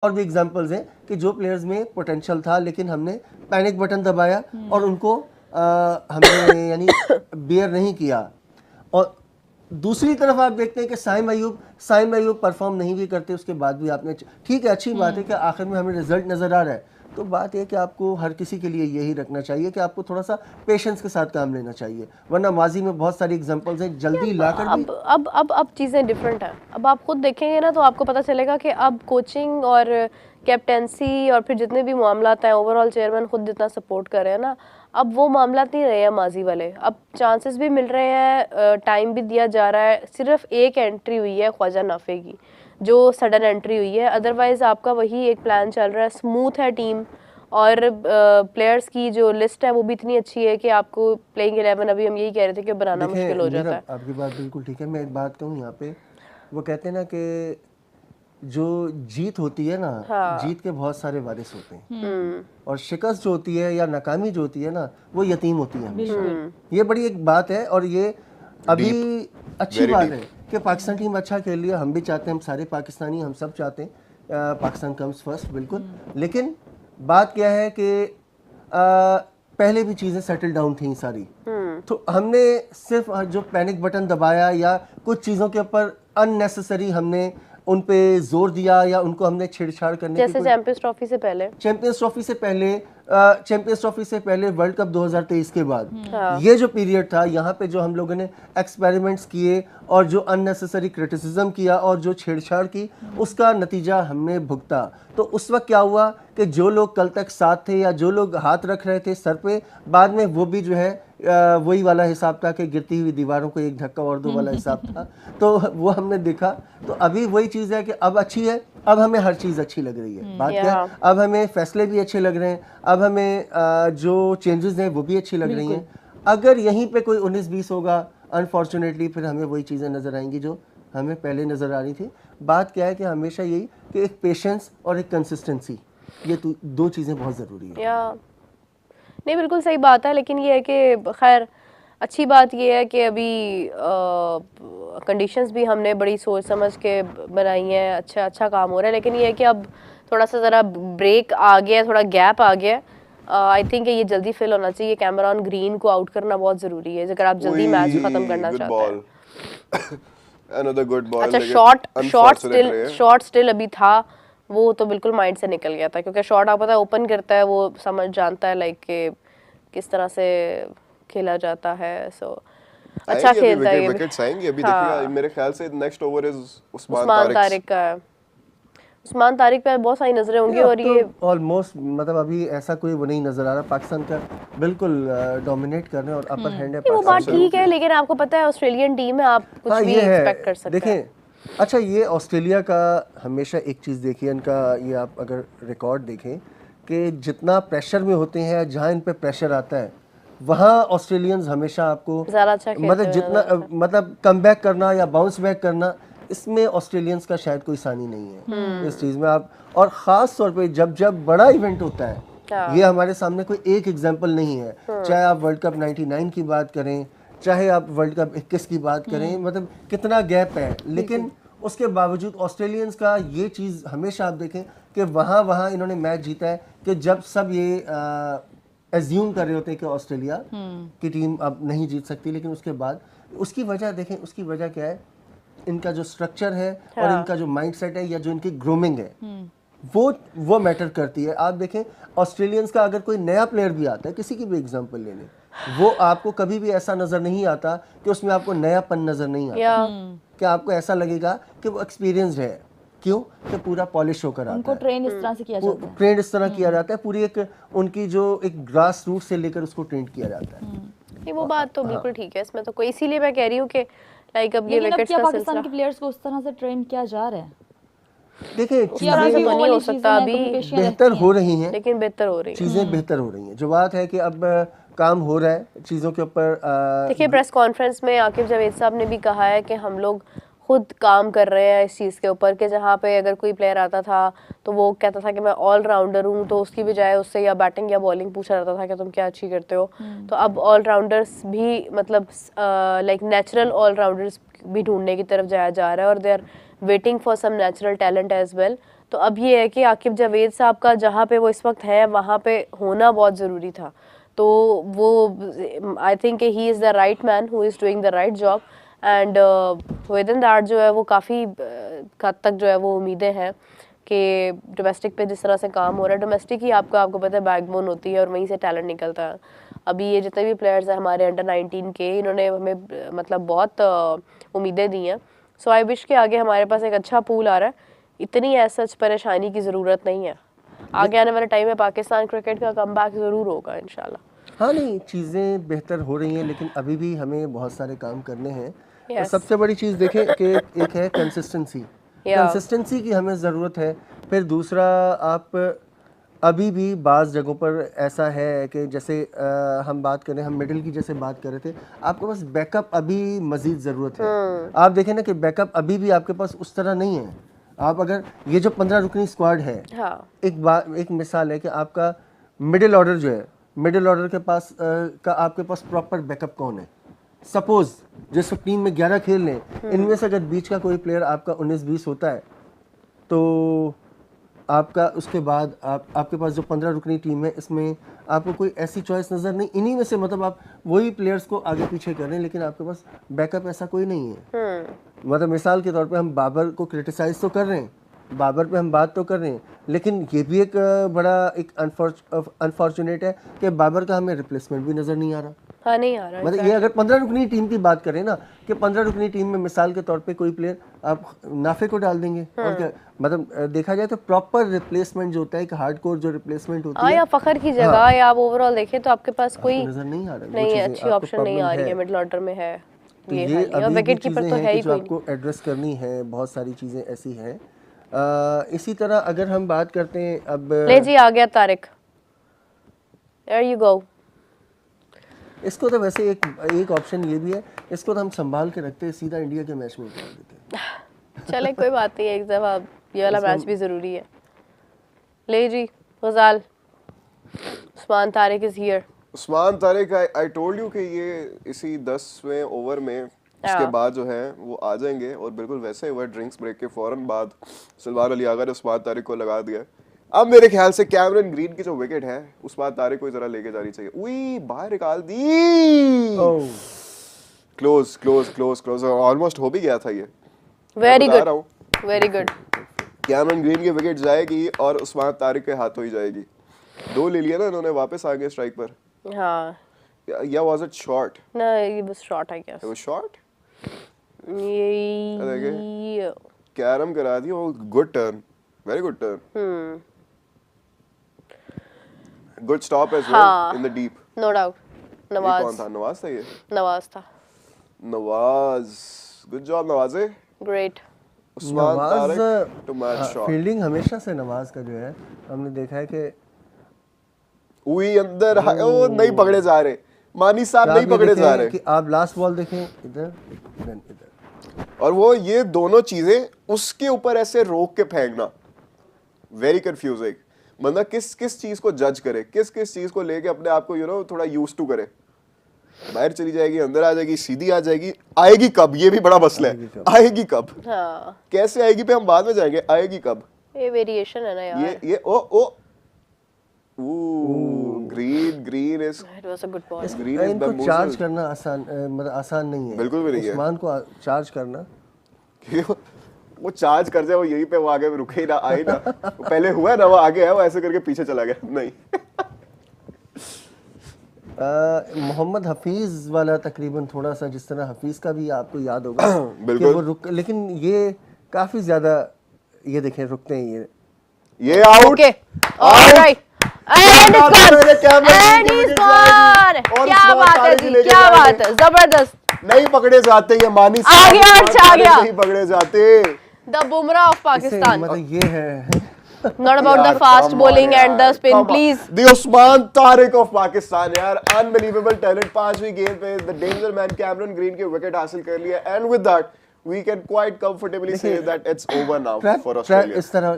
और भी एग्जांपल्स हैं कि जो प्लेयर्स में पोटेंशियल था लेकिन हमने पैनिक बटन दबाया और उनको हमने यानी बेयर नहीं किया। और दूसरी तरफ आप देखते हैं कि साइम अयूब परफॉर्म नहीं भी करते, उसके बाद भी आपने ठीक है, अच्छी बात है कि आखिर में हमें रिजल्ट नज़र आ रहा है। तो बात है कि आपको हर किसी के लिए यही रखना चाहिए कि आपको थोड़ा सा पेशेंस के साथ काम लेना चाहिए, वरना माजी में बहुत सारी एग्जांपल्स हैं जल्दी लाकर भी। अब चीज़ें डिफरेंट हैं। अब आप खुद देखेंगे ना तो आपको पता चलेगा कि अब कोचिंग और कैप्टेंसी और फिर जितने भी मामलात हैं, ओवरऑल चेयरमैन खुद जितना सपोर्ट कर रहे हैं ना, अब वो मामलात नहीं रहे हैं माजी वाले। अब चांसेस भी मिल रहे हैं, टाइम भी दिया जा रहा है। सिर्फ एक एंट्री हुई है ख्वाजा नाफे की, जो सडन एंट्री हुई है, अदरवाइज आपका वही एक प्लान चल रहा है। स्मूथ है टीम और प्लेयर्स की जो लिस्ट है वो भी इतनी अच्छी है कि आपको प्लेइंग 11 अभी हम यही कह रहे थे कि बनाना मुश्किल हो जाता है। आपकी बात बिल्कुल ठीक है। मैं एक बात कहूँ यहाँ पे, वो कहते हैं ना कि जो जीत होती है ना, जीत के बहुत सारे वारिस होते हैं और शिकस्त जो होती है या नाकामी जो होती है ना, वो यतीम होती है हमेशा। ये बड़ी एक बात है और ये अभी अच्छी बात है कि पाकिस्तान टीम अच्छा खेल लिया। हम भी चाहते हैं, हम सारे पाकिस्तानी हम सब चाहते हैं पाकिस्तान कम्स फर्स्ट, बिल्कुल। लेकिन बात क्या है कि पहले भी चीज़ें सेटल डाउन थी सारी, तो हमने सिर्फ जो पैनिक बटन दबाया या कुछ चीज़ों के ऊपर अननेसेसरी हमने उन पे जोर दिया या उनको हमने छेड़छाड़ करने जैसे चैंपियंस ट्रॉफी से पहले वर्ल्ड कप 2023 के बाद ये जो पीरियड था, यहाँ पे जो हम लोगों ने एक्सपेरिमेंट्स किए और जो अननेसेसरी क्रिटिसिज्म किया और जो छेड़छाड़ की, उसका नतीजा हमने भुगता। तो उस वक्त क्या हुआ कि जो लोग कल तक साथ थे या जो लोग हाथ रख रहे थे सर पे, बाद में वो भी जो है वही वाला हिसाब था कि गिरती हुई दीवारों को एक धक्का और दो वाला हिसाब था। तो वो हमने देखा। तो अभी वही चीज़ है कि अब अच्छी है, अब हमें हर चीज़ अच्छी लग रही है। बात क्या है, अब हमें फैसले भी अच्छे लग रहे हैं, अब हमें जो चेंजेस हैं वो भी अच्छी लग रही हैं। अगर यहीं पे कोई 19-20 होगा, अनफॉर्चुनेटली फिर हमें वही चीज़ें नज़र आएंगी जो हमें पहले नज़र आ रही थी। बात क्या है कि हमेशा यही कि एक पेशेंस और एक कंसिस्टेंसी, ये दो चीज़ें बहुत ज़रूरी है। नहीं, बिल्कुल सही बात है। लेकिन ये है कि खैर अच्छी बात ये है कि अभी कंडीशंस भी हमने बड़ी सोच समझ के बनाई हैं, अच्छा काम हो रहा है। लेकिन ये है कि अब थोड़ा सा ज़रा ब्रेक आ गया, थोड़ा गैप आ गया। आई थिंक ये जल्दी फिल होना चाहिए। कैमरॉन ग्रीन को आउट करना बहुत ज़रूरी है अगर आप जल्दी मैच ख़त्म करना चाहते हैं। Another good ball, अच्छा, शॉट स्टिल अभी था, वो तो बिल्कुल माइंड से निकल गया था, क्योंकि शॉट आप पता है ओपन करता है, वो समझ जानता है लाइक कि किस तरह से खेला जाता है। सो अच्छा खेलता है। विकेट्स आएंगे अभी, देखिएगा मेरे ख्याल से next over is Usman Tariq का है। उस्मान तारिक पे बहुत सारी नजरें होंगी और ये ऑलमोस्ट मतलब अभी ऐसा कोई वो नहीं नजर आ रहा। पाकिस्तान का बिल्कुल डोमिनेट कर रहे हैं और अपर हैंड है। वो बात ठीक है, लेकिन आपको पता है ऑस्ट्रेलियन टीम है, आप कुछ भी एक्सपेक्ट कर सकते हैं। देखें, अच्छा ये ऑस्ट्रेलिया का हमेशा एक चीज़ देखिए, इनका ये आप अगर रिकॉर्ड देखें कि जितना प्रेशर में होते हैं, जहाँ इन पे प्रेशर आता है वहाँ ऑस्ट्रेलियंस हमेशा आपको मतलब जितना मतलब कम बैक करना या बाउंस बैक करना, इसमें ऑस्ट्रेलियंस का शायद कोई सानी नहीं है इस चीज़ में। आप और ख़ास तौर पे जब बड़ा इवेंट होता है, ये हमारे सामने कोई एक एग्जांपल नहीं है। चाहे आप वर्ल्ड कप 99 की बात करें, चाहे आप वर्ल्ड कप 21 की बात करें, मतलब कितना गैप है, लेकिन उसके बावजूद ऑस्ट्रेलियंस का ये चीज़ हमेशा आप देखें कि वहाँ इन्होंने मैच जीता है कि जब सब ये एज्यूम कर रहे होते हैं कि ऑस्ट्रेलिया की टीम अब नहीं जीत सकती, लेकिन उसके बाद उसकी वजह देखें, उसकी वजह क्या है, इनका जो स्ट्रक्चर है और इनका जो माइंडसेट है या जो इनकी ग्रूमिंग है, वो मैटर करती है। आप देखें ऑस्ट्रेलियंस का अगर कोई नया प्लेयर भी आता है, किसी की भी एग्जांपल ले लें, वो आपको कभी भी ऐसा नजर नहीं आता कि उसमें आपको नयापन नजर नहीं आता, कि आपको ऐसा लगेगा कि वो एक्सपीरियंस्ड है। क्यों? कि पूरा पॉलिश होकर आता है, उनको ट्रेन इस तरह से किया जाता है, ट्रेंड इस तरह किया जाता है, पूरी एक उनकी जो एक ग्रास रूट से लेकर उसको ट्रेंड किया जाता है। नहीं, वो बात तो बिल्कुल ठीक है, इसमें तो कोई, इसीलिए मैं कह रही हूँ कि लाइक अब ये विकेट्स का पाकिस्तान के प्लेयर्स को उस तरह से ट्रेन किया जा रहा है। देखिए चीजें नहीं हो सकता, अभी बेहतर हो रही हैं, लेकिन बेहतर हो रही है, चीजें बेहतर हो रही हैं। जो बात है कि अब काम हो रहा है चीज़ों के ऊपर। देखिए प्रेस कॉन्फ्रेंस में आकिब जावेद साहब ने भी कहा है कि हम लोग खुद काम कर रहे हैं इस चीज़ के ऊपर, कि जहाँ पे अगर कोई प्लेयर आता था तो वो कहता था कि मैं ऑलराउंडर हूँ, तो उसकी बजाय उससे या बैटिंग या बॉलिंग पूछा जाता था कि तुम क्या अच्छी करते हो। तो अब ऑलराउंडर्स भी मतलब लाइक नेचुरल ऑलराउंडर्स भी ढूंढने की तरफ जाया जा रहा है, और they are waiting for some natural talent as well. तो अब ये है कि आकिब जावेद साहब का जहाँ पे वो इस वक्त है वहाँ पे होना बहुत ज़रूरी था। तो वो I think he is the right man who is doing the right job and with in that जो है वो काफ़ी हद तक जो है वो उम्मीदें हैं कि डोमेस्टिक पे जिस तरह से काम हो रहा है, डोमेस्टिक ही आपको पता है बैकबोन होती है और वहीं से टैलेंट निकलता है। अभी ये जितने भी प्लेयर्स हैं हमारे अंडर 19 के, इन्होंने हमें मतलब बहुत उम्मीदें दी हैं। सो आई विश के आगे हमारे पास एक अच्छा पूल आ रहा है, इतनी ऐसा परेशानी की ज़रूरत नहीं है। आगे आने वाले टाइम में पाकिस्तान क्रिकेट का कमबैक ज़रूर होगा इंशाल्लाह। हाँ नहीं, चीज़ें बेहतर हो रही हैं लेकिन अभी भी हमें बहुत सारे काम करने हैं। Yes. सबसे बड़ी चीज़ देखें कि एक है कंसिस्टेंसी, कंसिस्टेंसी की हमें ज़रूरत है। फिर दूसरा, आप अभी भी बाज़ जगहों पर ऐसा है कि जैसे हम बात करें, हम मिडिल की जैसे बात कर रहे थे, आपके पास बैकअप अभी मज़ीद ज़रूरत है। आप देखें ना कि बैकअप अभी भी आपके पास उस तरह नहीं है। आप अगर ये जो 15 रुकनी स्क्वाड है, हाँ। एक मिसाल है कि आपका मिडिल ऑर्डर जो है, मिडिल ऑर्डर के पास का आपके पास प्रॉपर बैकअप कौन है? सपोज जिस टीम में 11 खेल लें, इनमें से अगर बीच का कोई प्लेयर आपका 19-20 होता है तो आपका उसके बाद आपके पास जो 15 रुकनी टीम है, इसमें आपको कोई ऐसी चॉइस नज़र नहीं, इन्हीं में से मतलब आप वही प्लेयर्स को आगे पीछे कर रहे हैं लेकिन आपके पास बैकअप ऐसा कोई नहीं है। मतलब मिसाल के तौर पे हम बाबर को क्रिटिसाइज तो कर रहे हैं, बाबर पे हम बात तो कर रहे हैं, लेकिन ये भी एक बड़ा एक अनफॉर्चुनेट है कि बाबर का हमें रिप्लेसमेंट भी नज़र नहीं आ रहा। हाँ, नहीं आ रहा। मतलब ये अगर 15 रुकनी टीम की बात करें ना, कि 15 रुकनी टीम में मिसाल के तौर पे कोई प्लेयर आप नाफे को डाल देंगे और क्या, मतलब देखा जाए तो प्रॉपर रिप्लेसमेंट जो होता है, एक हार्डकोर जो रिप्लेसमेंट होती है, या फखर की जगह या आप ओवरऑल देखें तो आपके पास कोई नजर नहीं आ रहा, नहीं अच्छी ऑप्शन नहीं आ रही है, मिडिल ऑर्डर में है तो ये ये और विकेट कीपर तो है ही जो कोई। आपको एड्रेस करनी है। बहुत सारी चीज़ें ऐसी हैं। इसी तरह अगर हम बात करते हैं, अब ले जी आ गया तारिक, देयर यू गो। इसको तो वैसे एक ऑप्शन ये भी है, इसको तो हम संभाल के रखते हैं, सीधा इंडिया के मैच में उतार देते हैं। चले कोई बात नहीं, एक दफा ये वाला मैच भी जरूरी है। ले जी गजाल, Usman Tariq is here. Usman Tariq, I told you कि ये इसी 10वें ओवर में इसके बाद जो है वो आ जाएंगे, और बिल्कुल वैसे ही हुआ। ड्रिंक्स ब्रेक के फौरन बाद सलमान अली आगा ने उस्मान तारिक को लगा दिया। अब मेरे ख्याल से कैमरन ग्रीन की जो विकेट है उस्मान तारिक को जरा लेके जानी चाहिए। उई, बाहर निकाल दी। Close close close close, almost हो भी गया था ये। Very good, very good. Cameron Green की विकेट जाएगी और उस्मान तारिक के हाथों ही जाएगी। 2 ले लिया ना इन्होंने, वापस आ गए स्ट्राइक पर। हाँ, या was it short? no, it was short, I guess. It was short? ये कैरम करा दी, और good turn, very good turn, good stop as well in the deep, no doubt. Nawaz, कौन था? नवाज था ये? नवाज था। नवाज, गुड जॉब नवाजे। Great. Usman Tariq too much shot. Fielding हमेशा से नवाज का जो है, हमने देखा है कि उई अंदर, ओ नहीं पकड़े जा रहे, मानी साहब नहीं पकड़े जा रहे। कि आप लास्ट बॉल देखें, इधर इधर, और वो ये दोनों चीजें उसके ऊपर ऐसे रोक के फेंकना, वेरी कंफ्यूजिंग। बंदा किस किस चीज को जज करे, किस किस चीज को लेके अपने आप को थोड़ा यूज टू करे। बाहर चली जाएगी, अंदर आ जाएगी, सीधी आ जाएगी, आएगी कब, ये भी बड़ा मसला है। आएगी कब, हाँ, कैसे आएगी पे हम बाद में जाएंगे, आएगी कब, ये वेरिएशन है ना यार। ये oh Green is, it was a good ball. Green is इनको चार्ज करना आसान, मतलब आसान नहीं है, बिल्कुल भी नहीं है उस्मान को चार्ज करना। वो चार्ज कर जाए, वो यहीं पे वो आगे रुके ही ना, आई ना, पहले हुआ ना, वो आगे है, वो ऐसे करके पीछे चला गया। नहीं, मोहम्मद हफीज वाला तकरीबन थोड़ा सा, जिस तरह हफीज का भी आपको याद होगा बिल्कुल, कि वो रुक, लेकिन ये काफी ज्यादा, ये देखें रुकते हैं, ये out. Okay, alright, and is gone. क्या बात है जी, क्या बात है, जबरदस्त। नहीं पकड़े जाते ये मानी, आ गया, नहीं पकड़े जाते। The Bumrah of Pakistan. मतलब ये है, Not about the fast bowling and the spin, please. The Usman Tariq of Pakistan, यार, unbelievable talent। 5वीं गेंद पे the danger man Cameron Green की विकेट हासिल कर लिया, and with that we can quite comfortably say that it's over now for Australia। इस तरह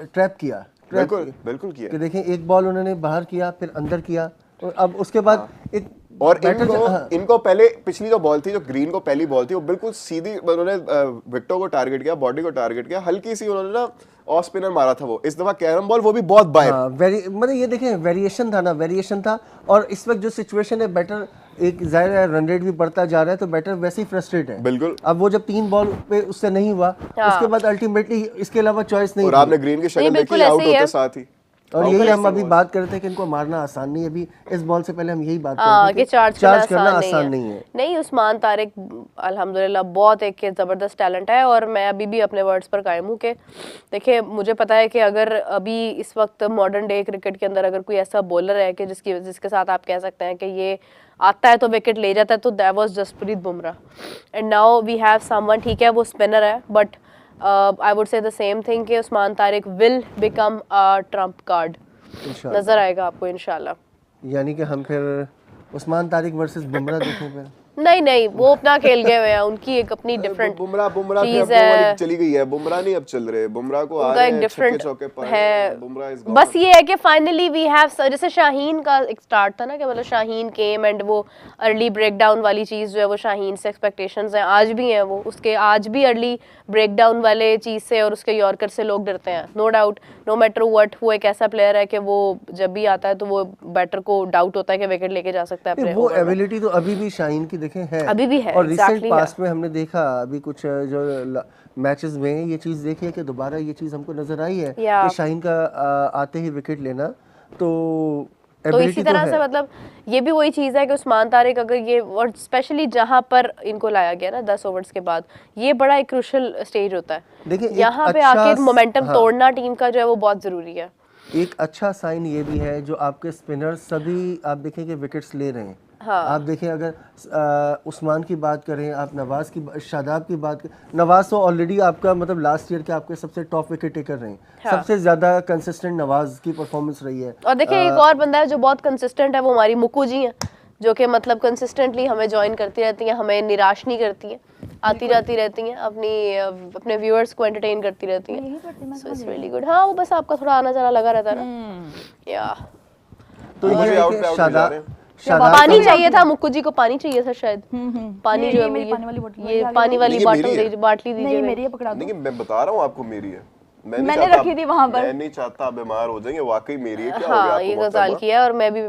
ट्रैप किया, बिल्कुल किया कि देखें, एक बॉल उन्होंने बाहर किया, फिर अंदर किया, और अब उसके बाद एक और Better- इनको पहले पिछली जो बॉल थी, जो ग्रीन को पहली बॉल थी, वो बिल्कुल सीधी, उन्होंने विक्टर को टारगेट किया, बॉडी को टारगेट किया, हल्की सी उन्होंने ना ऑफ स्पिनर मारा था वो। इस दफा कैरम बॉल, वो भी बहुत बाहर। हाँ, मतलब ये देखें वेरिएशन था ना, वेरिएशन था। और इस वक्त जो सिचुएशन है, बैटर एक जाहिर है रन रेट भी बढ़ता जा रहा है, तो बैटर वैसे ही फ्रस्ट्रेट है। बिल्कुल। अब वो जब 3 बॉल पे उससे नहीं हुआ, उसके बाद अल्टीमेटली इसके अलावा चॉइस नहीं और थी। आपने ग्रीन की शक्ल देखी, बिल्कुल आउट ऐसे ही होते है। साथ ही। और यही हम अभी बात कर रहे थे कि इनको मारना आसान नहीं है। अभी इस बॉल से पहले हम यही बात कर रहे थे कि चार्ज करना आसान नहीं है। नहीं, उस्मान तारिक अल्हम्दुलिल्लाह बहुत एक ज़बरदस्त टैलेंट है, और मैं अभी भी अपने वर्ड्स पर कायम हूँ कि देखिए, मुझे पता है कि अगर अभी इस वक्त मॉडर्न डे क्रिकेट के अंदर अगर कोई ऐसा बॉलर है कि जिसके साथ आप कह सकते हैं कि ये आता है तो विकेट ले जाता है, तो that was Jasprit Bumrah. And now we have someone, ठीक है वो स्पिनर है, but I would say the same thing कि Usman Tariq will become a trump card. नजर आएगा आपको इंशाल्लाह। यानी कि हम फिर उस्मान तारिक वर्सेस बुमराह देखें फिर। नहीं, वो अपना खेल गए हुए हैं, उनकी एक अपनी डिफरेंट बुमराह की चीज अपनी वाली है। चली गई है। बुमराह नहीं अब चल रहे, बुमराह को आ उनका रहे एक हैं डिफरेंट छक्के चौके पाए, है। Bumrah is gone। बस ये है कि फाइनली वी हैव, जैसे शाहीन का एक स्टार्ट था ना, कि मतलब शाहीन केम एंड वो अर्ली ब्रेक डाउन वाली चीज़ जो है वो शाहीन से एक्सपेक्टेशंस हैं, आज भी हैं वो उसके, आज भी अर्ली ब्रेक डाउन वाले चीज़ से और उसके यॉर्कर से लोग डरते हैं, no doubt, no matter what. वो एक ऐसा प्लेयर है कि वो जब भी आता है तो वो बैटर को डाउट होता है कि विकेट लेके जा सकता है अपने वो over में। एबिलिटी तो अभी भी शाहीन की देखें है, अभी भी है, और रिसेंट exactly पास्ट में हमने देखा अभी कुछ जो मैचेस में ये चीज़ देखी है कि दोबारा ये चीज़ हमको नजर आई है Yeah. कि शाहीन का आते ही विकेट लेना, तो तो ability इसी तरह है। से मतलब ये भी वही चीज़ है कि उस्मान तारिक अगर ये, और स्पेशली जहाँ पर इनको लाया गया ना 10 ओवर्स के बाद, ये बड़ा एक क्रूशल स्टेज होता है। देखिए, एक यहाँ पे अच्छा आके मोमेंटम हाँ। तोड़ना टीम का जो है वो बहुत ज़रूरी है। एक अच्छा साइन ये भी है जो आपके स्पिनर सभी आप देखें कि विकेट्स ले रहे हैं। हाँ। आप देखें अगर उस्मान की बात करें, आप नवाज की, शादाब की बात करें, नवाज तो ऑलरेडी आपका मतलब लास्ट ईयर के आपके सबसे टॉप विकेट टेकर रहे हैं। हाँ। सबसे ज्यादा कंसिस्टेंट नवाज की परफॉर्मेंस रही है। और देखिए एक और बंदा है जो बहुत कंसिस्टेंट है, वो हमारी मुक्कू जी हैं, जो कि मतलब कंसिस्टेंटली हमें ज्वाइन करती रहती हैं, हमें निराश नहीं करती हैं, आती जाती रहती हैं, अपने व्यूअर्स को एंटरटेन करती रहती हैं। So it's really good. हाँ, वो बस आपका थोड़ा आना जाना लगा रहता है ना। या तो मुझे ये out है पे कि out जा शादाब रहे हैं। पानी चाहिए था मुक्कू जी को, पानी चाहिए था शायद। पानी जो है मेरी पानी वाली बोतल ये वाली पानी वाली नहीं, मेरी है। बाटली नहीं दीजिए। मेरी है, पकड़ा दो। नहीं, मैं बता रहा हूँ आपको, मेरी है। मैं नहीं मैंने चाहता रखी थी वहाँ पर। मैं नहीं चाहता आप बीमार हो जाएंगे, वाकई मेरी है। क्या हो गया हाँ, आपको ये मोहतरमा? गजाल किया, और मैं भी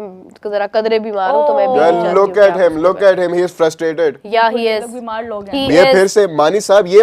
जरा कदरे बीमार हूँ, तो मैं भी Well, नहीं look चाहती at him, he is frustrated। या ही लोग बीमार लोग हैं। ये फिर से मानी साहब, ये